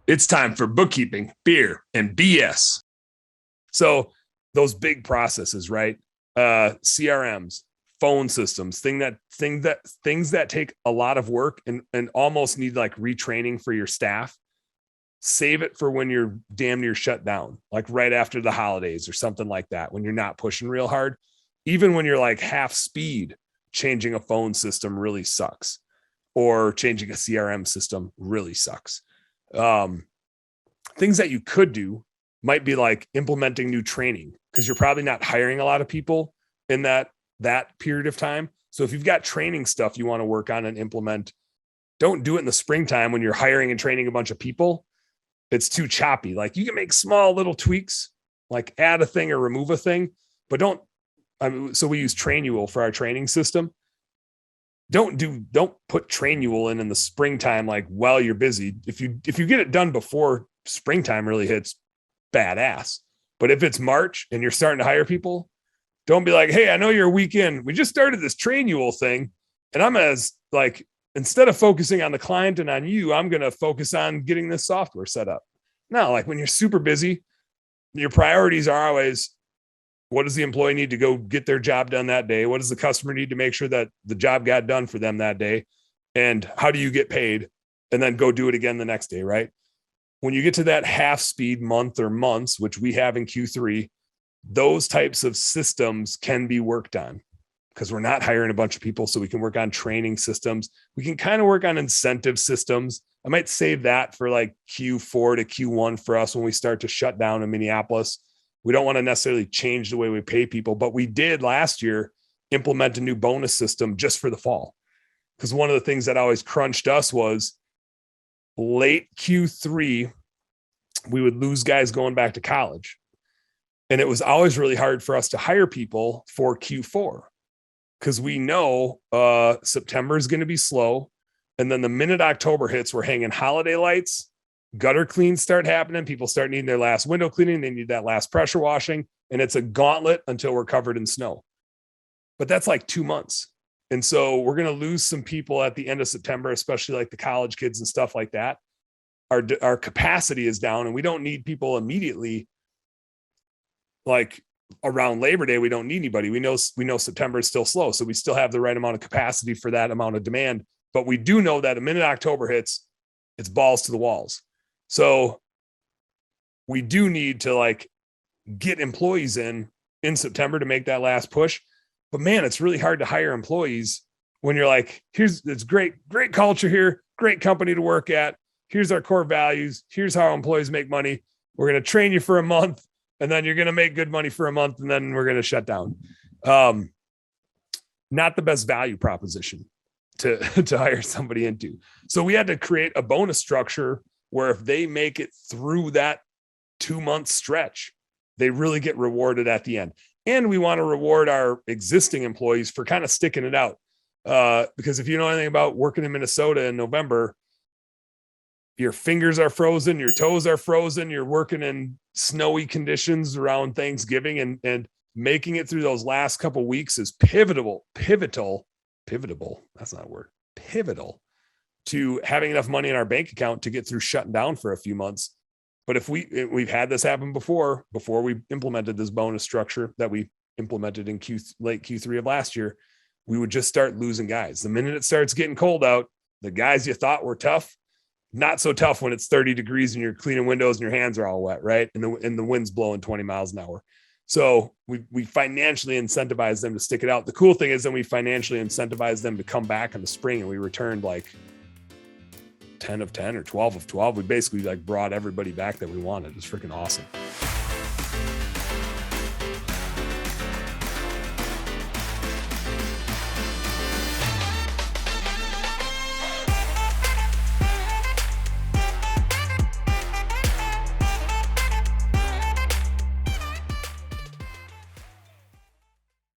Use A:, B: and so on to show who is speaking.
A: It's time for bookkeeping, beer, and BS. So those big processes, right? CRMs, phone systems, things that take a lot of work and almost need like retraining for your staff. Save it for when you're damn near shut down, like right after the holidays or something like that, when you're not pushing real hard. Even when you're like half speed, changing a phone system really sucks, or changing a CRM system really sucks. Um, Things that you could do might be like implementing new training, because you're probably not hiring a lot of people in that period of time. So if you've got training stuff you want to work on and implement, don't do it in the springtime when you're hiring and training a bunch of people. It's too choppy. Like, you can make small little tweaks, like add a thing or remove a thing, but don't. So we use Trainual for our training system. Don't put Trainual in the springtime, like while you're busy. If you get it done before springtime really hits, badass. But if it's March and you're starting to hire people, don't be like, hey, I know you're a week in. We just started this Trainual thing, and I'm as like, instead of focusing on the client and on you, I'm going to focus on getting this software set up. No, like when you're super busy, your priorities are always, what does the employee need to go get their job done that day? What does the customer need to make sure that the job got done for them that day? And how do you get paid? And then go do it again the next day, right? When you get to that half speed month or months, which we have in Q3, those types of systems can be worked on, because we're not hiring a bunch of people. So we can work on training systems. We can kind of work on incentive systems. I might save that for like Q4 to Q1 for us when we start to shut down in Minneapolis. We don't want to necessarily change the way we pay people, but we did last year implement a new bonus system just for the fall. Because one of the things that always crunched us was late Q3, we would lose guys going back to college. And it was always really hard for us to hire people for Q4, because we know September is going to be slow. And then the minute October hits, we're hanging holiday lights, gutter cleans start happening. People start needing their last window cleaning. They need that last pressure washing. And it's a gauntlet until we're covered in snow. But that's like 2 months. And so we're going to lose some people at the end of September, especially like the college kids and stuff like that. Our capacity is down, and we don't need people immediately. Like around Labor Day, we don't need anybody. We know September is still slow. So we still have the right amount of capacity for that amount of demand. But we do know that the minute October hits, it's balls to the walls. So we do need to like get employees in September to make that last push. But man, it's really hard to hire employees when you're like, it's great culture here, great company to work at. Here's our core values. Here's how employees make money. We're going to train you for a month, and then you're going to make good money for a month, and then we're going to shut down. Not the best value proposition to hire somebody into. So we had to create a bonus structure where if they make it through that 2-month stretch, they really get rewarded at the end. And we want to reward our existing employees for kind of sticking it out. Because if you know anything about working in Minnesota in November, your fingers are frozen, your toes are frozen, you're working in snowy conditions around Thanksgiving, and making it through those last couple of weeks is pivotal. That's not a word. Pivotal to having enough money in our bank account to get through shutting down for a few months. But if we've had this happen before we implemented this bonus structure that we implemented in late Q3 of last year, we would just start losing guys. The minute it starts getting cold out, the guys you thought were tough, not so tough when it's 30 degrees and you're cleaning windows and your hands are all wet, right? And the wind's blowing 20 miles an hour. So we financially incentivize them to stick it out. The cool thing is then we financially incentivize them to come back in the spring, and we returned like 10 of 10 or 12 of 12. We basically like brought everybody back that we wanted. It was freaking awesome.